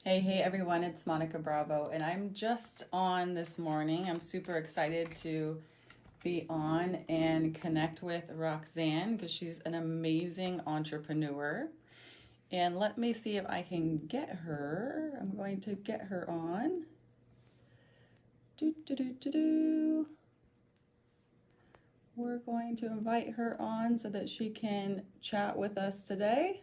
Hey everyone, it's Monica Bravo, and I'm just on this morning. I'm super excited to be on and connect with Roxanne because she's an amazing entrepreneur. And let me see if I can get her. I'm going to get her on. Do, do, do, do, do. We're going to invite her on so that she can chat with us today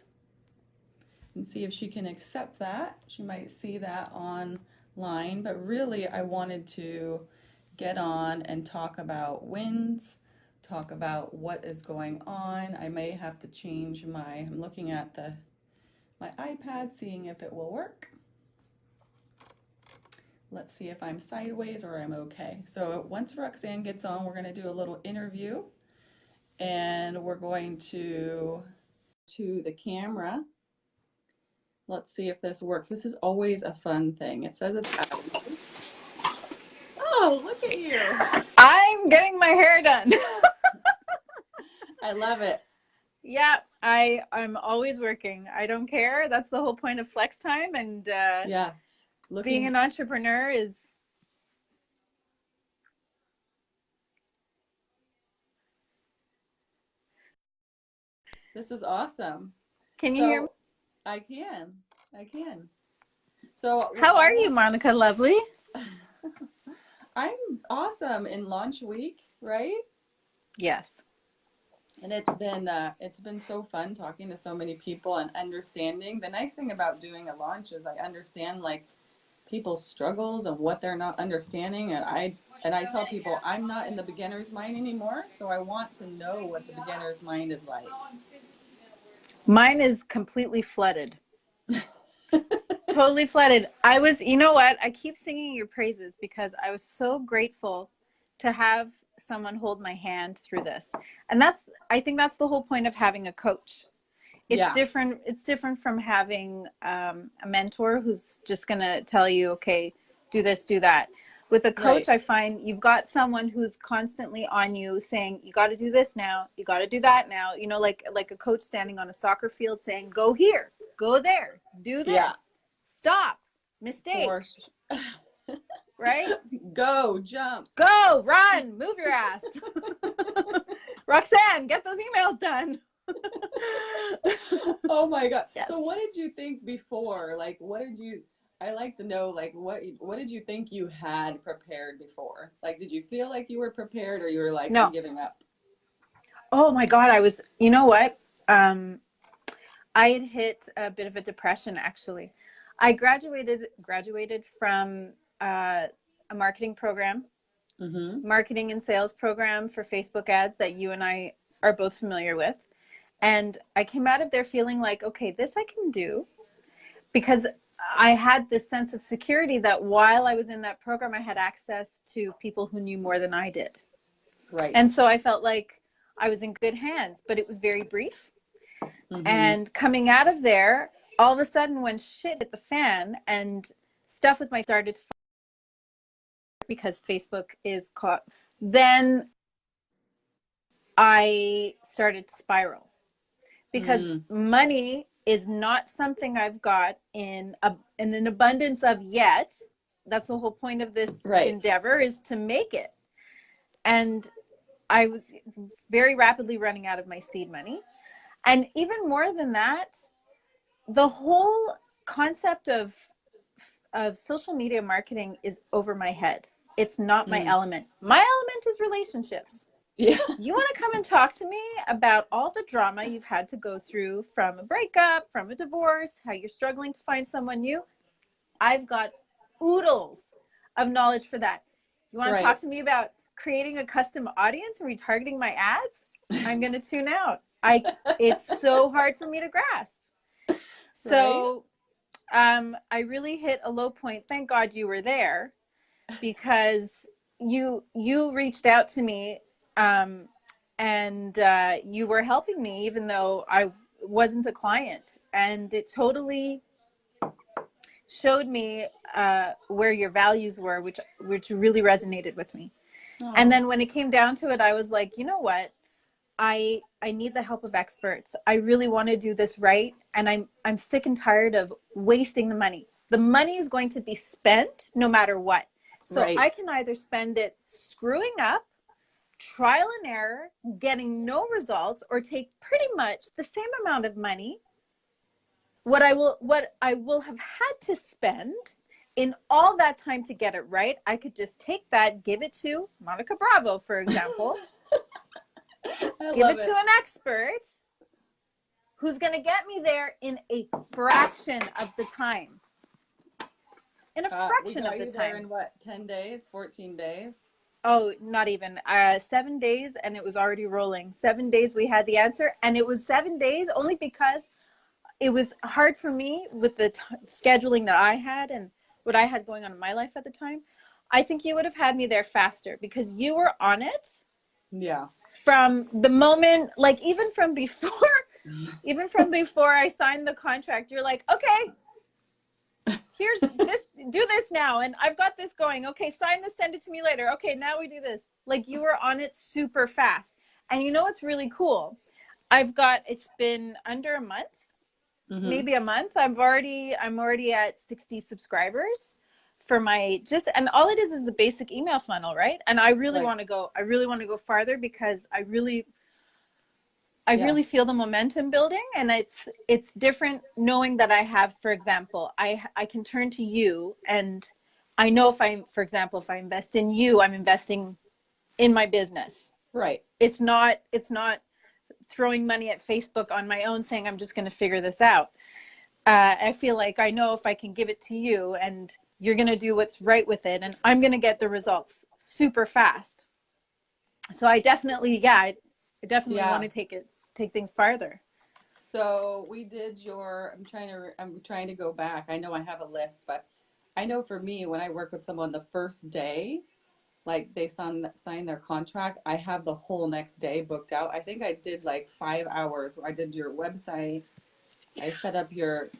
and see if she can accept that. She might see that online, but really I wanted to get on and talk about wins, talk about what is going on. I may have to change I'm looking at my iPad, seeing if it will work. Let's see if I'm sideways or I'm okay. So once Roxanne gets on, we're going to do a little interview and we're going to the camera. Let's see if this works. This is always a fun thing. It says it's out. Oh, look at you. I'm getting my hair done. I love it. Yeah, I'm always working. I don't care. That's the whole point of flex time. And yes, being an entrepreneur is. This is awesome. Can you hear me? I can. So how are you, Monica? Lovely. I'm awesome in launch week, right? Yes. And it's been so fun talking to so many people and understanding. The nice thing about doing a launch is I understand like people's struggles and what they're not understanding, and I tell people I'm not in the beginner's mind anymore, so I want to know what the beginner's mind is like. Mine is completely flooded. Totally flooded. You know what? I keep singing your praises because I was so grateful to have someone hold my hand through this. And I think that's the whole point of having a coach. It's different from having a mentor who's just going to tell you, okay, do this, do that. With a coach, right. I find you've got someone who's constantly on you saying, you got to do this now, you got to do that now. You know, like a coach standing on a soccer field saying, go here, go there, do this, stop, mistake, right? Go, jump. Go, run, move your ass. Roxanne, get those emails done. Oh my God. Yes. So what did you think before? Like, I like to know, like, what did you think you had prepared before? Like, did you feel like you were prepared or you were like, no, I'm giving up? Oh my God. You know what? I had hit a bit of a depression, actually. I graduated from a marketing program, marketing and sales program for Facebook ads that you and I are both familiar with. And I came out of there feeling like, okay, this I can do, because I had this sense of security that while I was in that program, I had access to people who knew more than I did. Right. And so I felt like I was in good hands, but it was very brief. And coming out of there, all of a sudden when shit hit the fan and stuff with my started to, because Facebook is caught, then I started to spiral. Because money is not something I've got in an abundance of yet. That's the whole point of this endeavor, is to make it. And I was very rapidly running out of my seed money. And even more than that, the whole concept of social media marketing is over my head. It's not my element. My element is relationships. Yeah. You want to come and talk to me about all the drama you've had to go through from a breakup, from a divorce, how you're struggling to find someone new? I've got oodles of knowledge for that. You want to talk to me about creating a custom audience and retargeting my ads? I'm going to tune out. It's so hard for me to grasp. So I really hit a low point. Thank God you were there, because you reached out to me. And you were helping me even though I wasn't a client, and it totally showed me where your values were, which really resonated with me. Aww. And then when it came down to it, I was like, you know what? I need the help of experts. I really want to do this right, and I'm sick and tired of wasting the money. The money is going to be spent no matter what. So Right. I can either spend it screwing up, trial and error, getting no results, or take pretty much the same amount of money, what I will have had to spend in all that time to get it right. I could just take that, give it to Monica Bravo, for example, give it to an expert who's going to get me there in a fraction of the time. In a fraction of the time. There in what, 10 days, 14 days? Oh, not even 7 days, and it was already rolling. 7 days we had the answer, and it was 7 days only because it was hard for me with the scheduling that I had and what I had going on in my life at the time. I think you would have had me there faster because you were on it. Yeah. From the moment, like even from before I signed the contract, you're like, okay, here's this, do this now. And I've got this going. Okay, sign this, send it to me later. Okay, now we do this. Like you were on it super fast. And you know what's really cool? It's been under a month, maybe a month. I'm already at 60 subscribers for my and all it is the basic email funnel, right? And I really want to go farther because I really feel the momentum building, and it's different knowing that I have, for example, I can turn to you, and I know if I invest in you, I'm investing in my business. Right. It's not throwing money at Facebook on my own saying I'm just going to figure this out. I feel like I know if I can give it to you and you're going to do what's right with it, and I'm going to get the results super fast. So I definitely want to take things farther. So we did I'm trying to go back. I know I have a list, but I know for me, when I work with someone the first day, like they sign their contract, I have the whole next day booked out. I think I did like 5 hours. I did your website. I set up your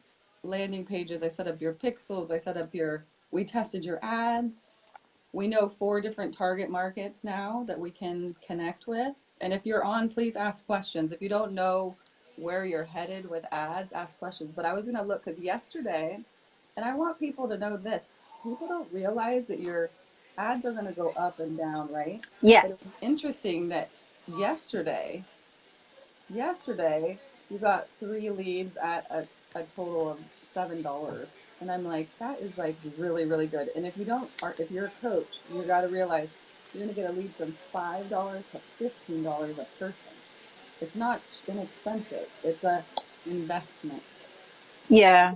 landing pages. I set up your pixels. We tested your ads. We know 4 different target markets now that we can connect with. And if you're on, please ask questions. If you don't know where you're headed with ads, ask questions. But I was going to look because yesterday, and I want people to know this, people don't realize that your ads are going to go up and down, right? Yes. But it was interesting that yesterday, you got 3 leads at a total of $7. And I'm like, that is like really, really good. And if you're a coach, you got to realize you're going to get a lead from $5 to $15 a person. It's not inexpensive. It's a investment. Yeah.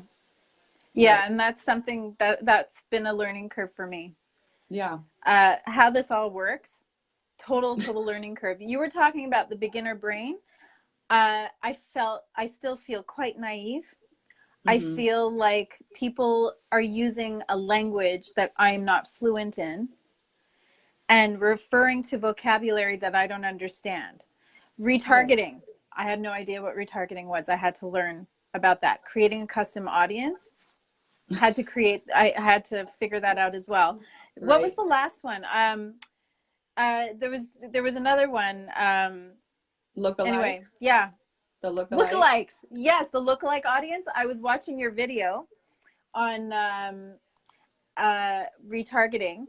Yeah. Right. And that's something that's been a learning curve for me. Yeah. How this all works. Total learning curve. You were talking about the beginner brain. I still feel quite naive. I feel like people are using a language that I'm not fluent in and referring to vocabulary that I don't understand. Retargeting. I had no idea what retargeting was. I had to learn about that. Creating a custom audience. I had to figure that out as well. Right. What was the last one? There was another one. Lookalikes. Anyway, yeah. The lookalikes. Lookalikes. Yes, the lookalike audience. I was watching your video on retargeting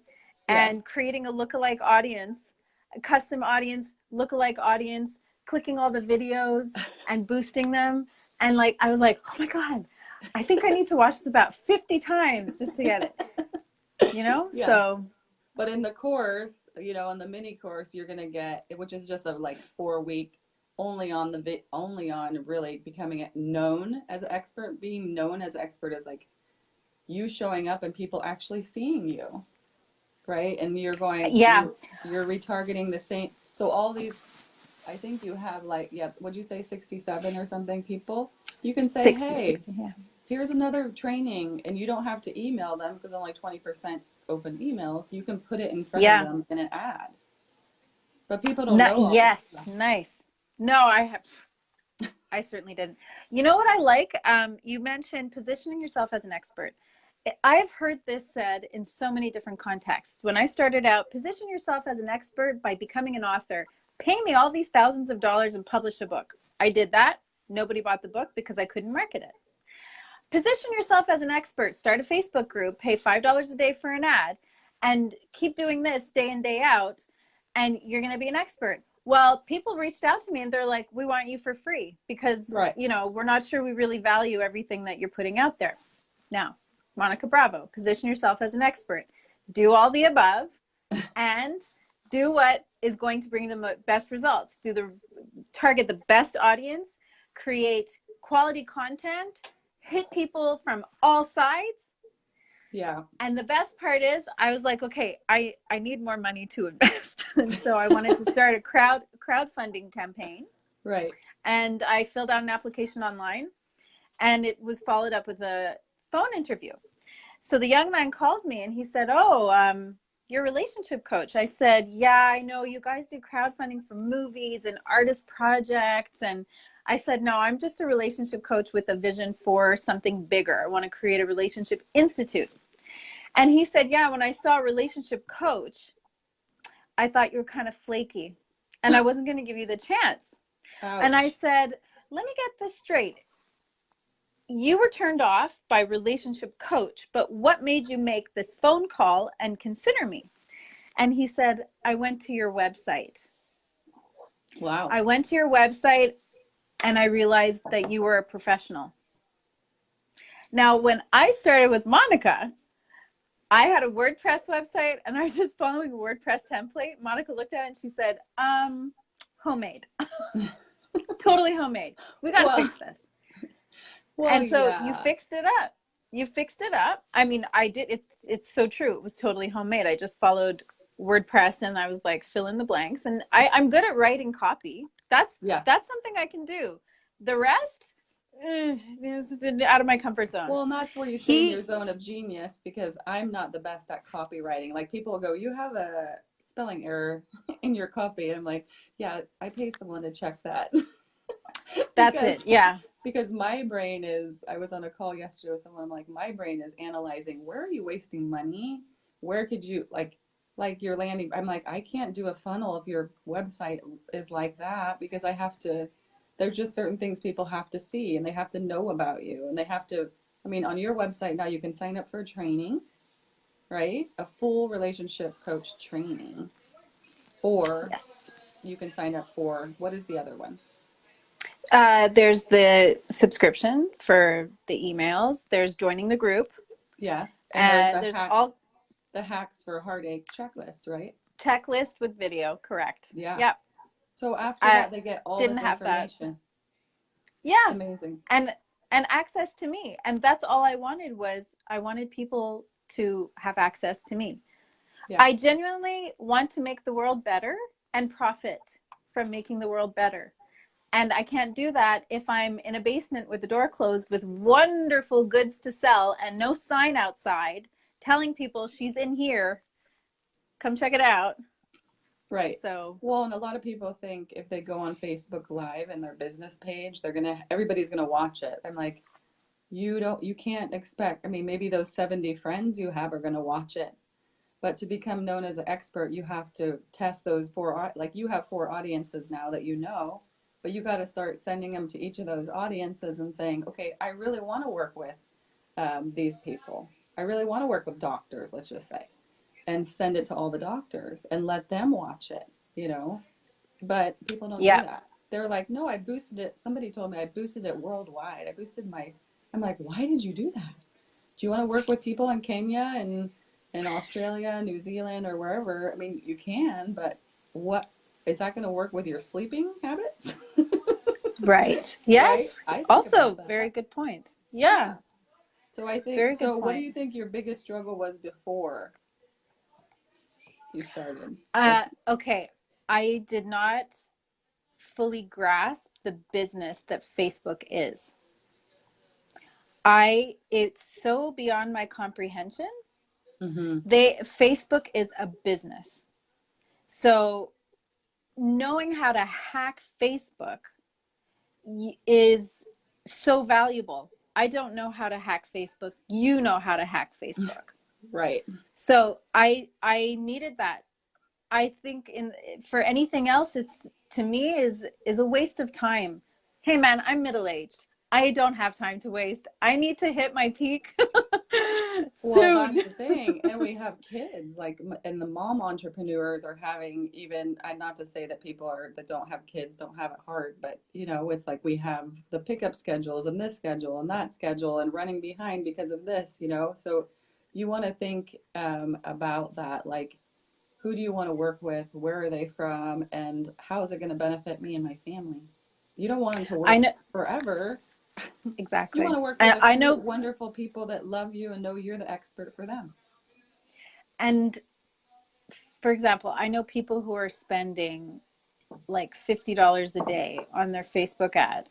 and creating a lookalike audience, a custom audience, lookalike audience, clicking all the videos and boosting them. And like, I was like, oh my God, I think I need to watch this about 50 times just to get it, Yes. So. But in the course, in the mini course, you're going to get, which is just a like 4-week, only on really becoming known as an expert. Being known as an expert is like you showing up and people actually seeing you, right? And you're going, you're retargeting the same. So all these, I think you have what'd you say, 67 or something people? You can say, 60, hey, 60, yeah. Here's another training, and you don't have to email them because only 20% open emails. You can put it in front of them in an ad. But people don't know all Yes, this stuff. Nice. No, I certainly didn't. You know what I like? You mentioned positioning yourself as an expert. I've heard this said in so many different contexts. When I started out, position yourself as an expert by becoming an author. Pay me all these thousands of dollars and publish a book. I did that. Nobody bought the book because I couldn't market it. position yourself as an expert. Start a Facebook group, pay $5 a day for an ad, and keep doing this day in, day out, and you're going to be an expert. Well, people reached out to me and they're like, we want you for free because, Right. you know, we're not sure we really value everything that you're putting out there. Now, Monica Bravo, position yourself as an expert. Do all the above and do what is going to bring the best results. Target the best audience, create quality content, hit people from all sides. Yeah. And the best part is I was like, okay, I need more money to invest. And so I wanted to start a crowdfunding campaign. Right. And I filled out an application online, and it was followed up with a phone interview. So the young man calls me and he said, oh, you're a relationship coach. I said, yeah, I know you guys do crowdfunding for movies and artist projects. And I said, no, I'm just a relationship coach with a vision for something bigger. I want to create a relationship institute. And he said, yeah, when I saw a relationship coach, I thought you were kind of flaky and I wasn't going to give you the chance. Ouch. And I said, let me get this straight. You were turned off by relationship coach, but what made you make this phone call and consider me? And he said, I went to your website. Wow. I went to your website and I realized that you were a professional. Now, when I started with Monica, I had a WordPress website and I was just following a WordPress template. Monica looked at it and she said, homemade. Totally homemade. We got to fix this. Well, and so yeah. you fixed it up. You fixed it up. I mean, I did. It's so true. It was totally homemade. I just followed WordPress and I was like, fill in the blanks. And I'm good at writing copy. That's something I can do. The rest is out of my comfort zone. Well, and that's where you stay in your zone of genius, because I'm not the best at copywriting. Like, people will go, you have a spelling error in your copy. And I'm like, yeah, I pay someone to check that. That's it. Yeah. Because my brain is, I was on a call yesterday with someone, I'm like, my brain is analyzing, where are you wasting money? Where could you, like your landing, I'm like, I can't do a funnel if your website is like that, because I have to, there's just certain things people have to see and they have to know about you, and they have to, I mean, on your website now you can sign up for training, right? A full relationship coach training, or Yes. you can sign up for, what is the other one? There's the subscription for the emails. There's joining the group. Yes. And there's all the hacks for heartache checklist, right? Checklist with video, correct. Yeah. Yep. So after that, they get all this information. Yeah. It's amazing. And access to me. And that's all I wanted, was I wanted people to have access to me. Yeah. I genuinely want to make the world better and profit from making the world better. And I can't do that if I'm in a basement with the door closed with wonderful goods to sell and no sign outside telling people she's in here, come check it out. Right. So, well, and a lot of people think if they go on Facebook Live and their business page, everybody's gonna watch it. I'm like, you can't expect, I mean, maybe those 70 friends you have are gonna watch it. But to become known as an expert, you have to test those you have 4 audiences now that you know. But you got to start sending them to each of those audiences and saying, okay, I really want to work with these people. I really want to work with doctors, let's just say, and send it to all the doctors and let them watch it, you know. But people don't do that. They're like, no, I boosted it. Somebody told me I boosted it worldwide. I'm like, why did you do that? Do you want to work with people in Kenya and in Australia, New Zealand, or wherever? I mean, you can, but what? Is that going to work with your sleeping habits? Right. Yes. Right? Also, very good point. Yeah. So I think, so what do you think your biggest struggle was before you started? Okay. I did not fully grasp the business that Facebook is. It's so beyond my comprehension. Mm-hmm. Facebook is a business. So knowing how to hack Facebook is so valuable. I don't know how to hack Facebook. You know how to hack Facebook. Right. So I needed that. I think for anything else, it's, to me, is a waste of time. Hey man, I'm middle-aged. I don't have time to waste. I need to hit my peak Well, soon. that's the thing. And we have kids, like, and the mom entrepreneurs are having even, not to say that people are that don't have kids don't have it hard, but you know, it's like we have the pickup schedules and this schedule and that schedule and running behind because of this, you know. So you want to think about that, like, who do you want to work with? Where are they from? And how is it going to benefit me and my family? You don't want them to I work know forever. You want exactly. to work with And a I few know, wonderful people that love you and know you're the expert for them. and for example, I know people who are spending like $50 a day on their Facebook ad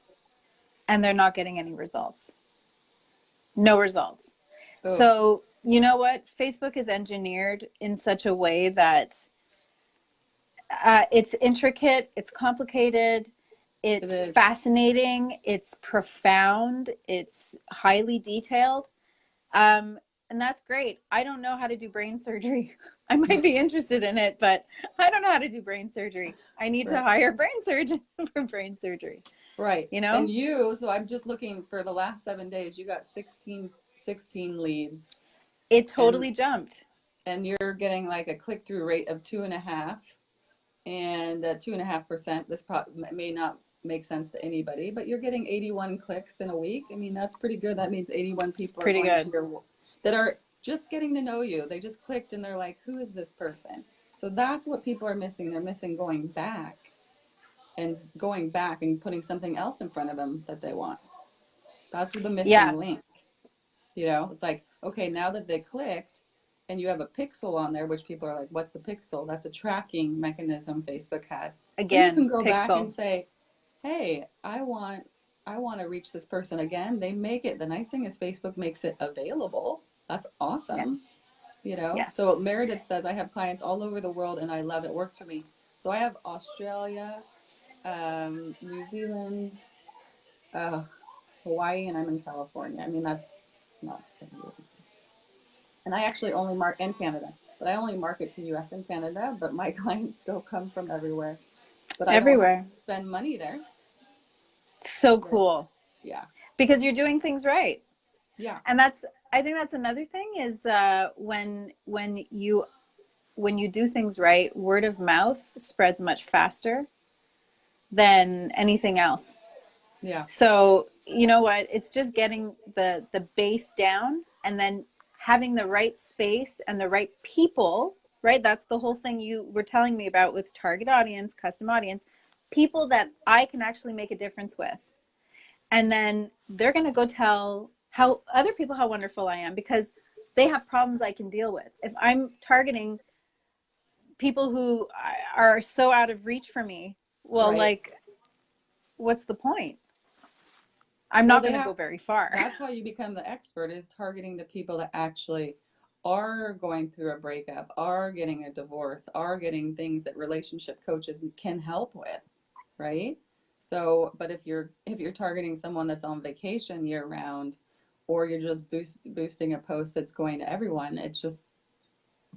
and they're not getting any results. No results. Oh, So, you know what? Facebook is engineered in such a way that it's intricate, it's complicated, it it's is. fascinating, it's profound, it's highly detailed. Um, and that's great. I don't know how to do brain surgery. I might be interested in it, but I don't know how to do brain surgery. I need to Right. hire a brain surgeon for brain surgery, Right. you And know? you, so I'm just looking for the last 7 days, you got 16 leads It and totally jumped. you're getting like a click-through rate of 2.5 and 2.5%. This may not make sense to anybody, but you're getting 81 clicks in a week. I mean, that's pretty good. That means 81 It's people are pretty going to good. your, that are just getting to know you. They just clicked and they're like, who is this person? So that's what people are missing. They're missing going back and putting something else in front of them that they want. That's the Yeah. missing link. You know, it's like, okay, now that they clicked and you have a pixel on there, which people are like, what's a pixel? That's a tracking mechanism Facebook has. Then you Again, can go back and pixel. say, hey, I want to reach this person again. They make it. The nice thing is Facebook makes it available. That's Yeah. awesome. You know, Yes. so Meredith says, I have clients all over the world and I love it. Works for me. So I have Australia, New Zealand, uh, Hawaii, and I'm in California. I mean, that's not, and I actually only mark in Canada, but I only market to US and Canada, but my clients still come from everywhere. But I don't have Everywhere. to spend money there. So Right. cool. Yeah. Because you're doing things right. Yeah. And that's, I think that's another thing is when you do things right, word of mouth spreads much faster than anything else. Yeah. So, you know what? It's just getting the base down and then having the right space and the right people, right? That's the whole thing you were telling me about with target audience, custom audience, people that I can actually make a difference with. And then they're going to go tell how other people how wonderful I am because they have problems I can deal with. If I'm targeting people who are so out of reach for me, well, Right. like, what's the point? I'm Well, not they going to go have, very far. that's how you become the expert is targeting the people that actually are going through a breakup, are getting a divorce, are getting things that relationship coaches can help with, right? So, but if you're targeting someone that's on vacation year round, or you're just boosting a post that's going to everyone, it's just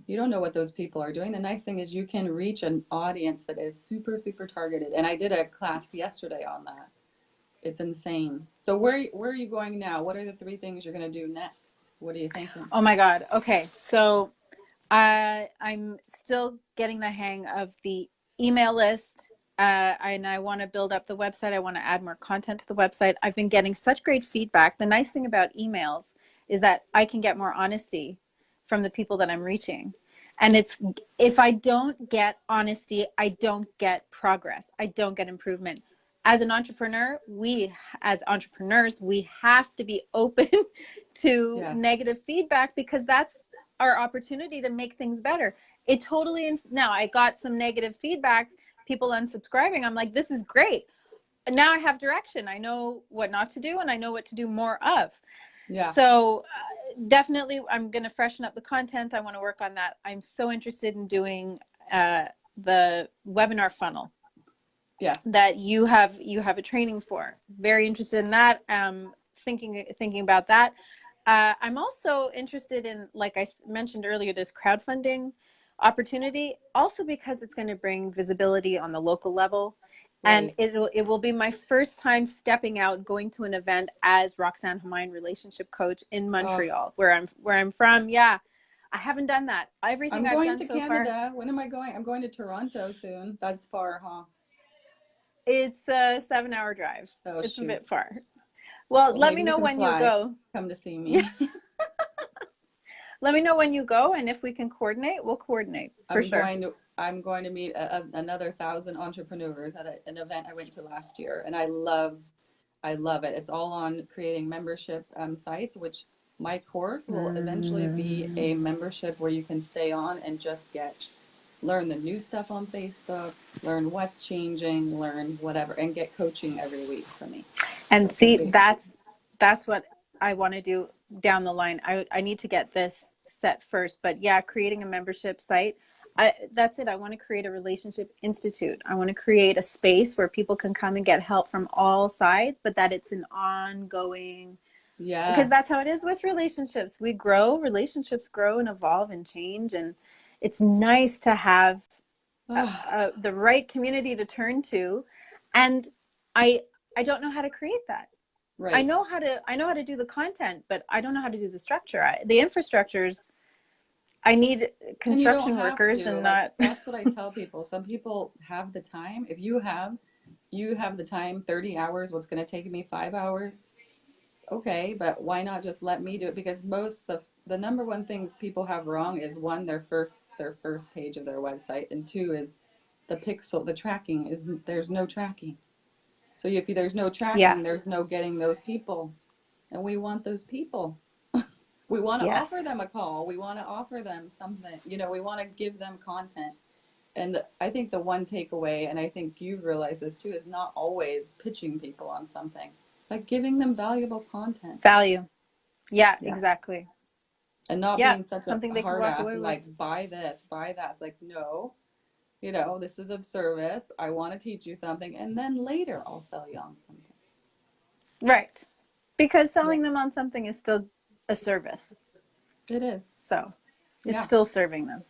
you don't know what those people are doing. The nice thing is you can reach an audience that is super super targeted. And I did a class yesterday on that. It's insane. So where are you going now? What are the 3 things you're going to do next? What are you thinking? Oh my God. Okay. So I'm still getting the hang of the email list. And I want to build up the website. I want to add more content to the website. I've been getting such great feedback. The nice thing about emails is that I can get more honesty from the people that I'm reaching. And it's if I don't get honesty, I don't get progress. I don't get improvement. As an entrepreneur, as entrepreneurs, we have to be open to Yes. negative feedback because that's our opportunity to make things better. It totally now I got some negative feedback, people unsubscribing. I'm like, this is great. And now I have direction. I know what not to do and I know what to do more of. Yeah. So definitely I'm going to freshen up the content. I want to work on that. I'm so interested in doing the webinar funnel Yes. that you have a training for. Very interested in that. Thinking about that. I'm also interested in, like I mentioned earlier, this crowdfunding opportunity, also because it's going to bring visibility on the local level. And Right. it will be my first time stepping out, going to an event as Roxanne Homayun relationship coach in Oh, Montreal, where I'm from. Yeah, I haven't done that. Everything I'm I've going done to so far, Canada. When am I going? I'm going to Toronto soon. That's far, huh? it's a 7-hour drive. Oh, It's a shoot. bit far. Well, Well, let me maybe you know can when you fly. go. Come to see Yeah, me. let me know when you go, and if we can coordinate, we'll coordinate for sure. I'm going to meet another 1,000 entrepreneurs at an event I went to last year, and I love it. It's all on creating membership sites, which my course will eventually be a membership where you can stay on and just learn the new stuff on Facebook, learn what's changing, learn whatever, and get coaching every week from me. So And it's gonna see, be that's what I want to do down the line. I need to get this set first, but yeah, creating a membership site. That's it. I want to create a relationship institute. I want to create a space where people can come and get help from all sides, but that it's an ongoing, because that's yes. how it is with relationships. We grow, relationships grow and evolve and change, and it's nice to have the right community to turn to. And I I don't know how to create that. Right. I know how to do the content, but I don't know how to do the structure. The infrastructures, I need And you don't construction have workers to. and Like not. that's what I tell people. Some people have the time. If you have the time, 30 hours, what's going to take me 5 hours? Okay, but why not just let me do it? Because the number one things people have wrong is one, their first page of their website, and two is the tracking is there's no tracking. So if there's no Yeah. tracking, there's no getting those people, and we want those people. We want to offer Yes. them a call. We want to offer them something. We want to give them content. And I think the one takeaway, and I think you've realized this too, is not always pitching people on something. It's like giving them valuable content. Value. Yeah, Yeah. exactly. And not Yeah. being such a Something they can hard walk ass away and with. like, buy this, buy that. It's like, no, this is of service. I want to teach you something. And then later I'll sell you on something. Right. Because Yeah, selling them on something is still a service. it is. So it's Yeah. still serving them.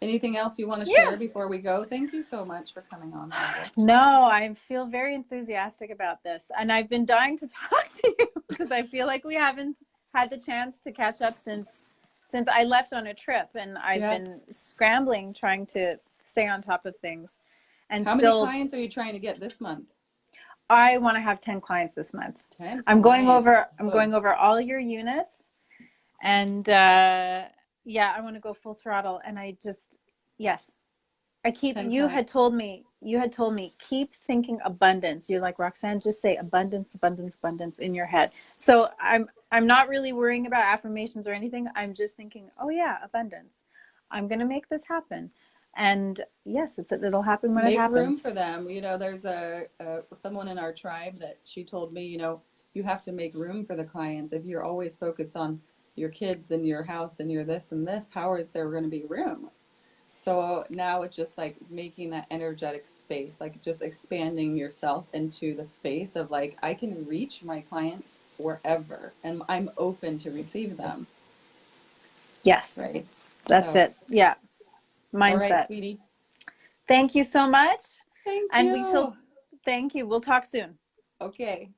Anything else you want to share Yeah. before we go? Thank you so much for coming on, Margaret. No, I feel very enthusiastic about this. And I've been dying to talk to you because I feel like we haven't had the chance to catch up since I left on a trip, and I've Yes. been scrambling trying to stay on top of things. And How many still, clients are you trying to get this month? I want to have 10 clients this month. 10 I'm clients. going Boom. over all your units, and yeah, I want to go full throttle. And I just, yes, 10 you had told me, keep thinking abundance. You're like, Roxanne, just say abundance, abundance, abundance in your head. So I'm not really worrying about affirmations or anything. I'm just thinking, oh yeah, abundance. I'm going to make this happen. And yes, it'll happen when it Make room happens. for them. There's someone in our tribe that she told me, you have to make room for the clients. If you're always focused on your kids and your house and your this and this, how is there going to be room? So now it's just like making that energetic space, like just expanding yourself into the space of like, I can reach my clients wherever and I'm open to receive them. Yes, Right. that's So, it. Yeah. all right, Mindset. sweetie. Thank you so much. Thank And you. thank you. We'll talk soon. Okay.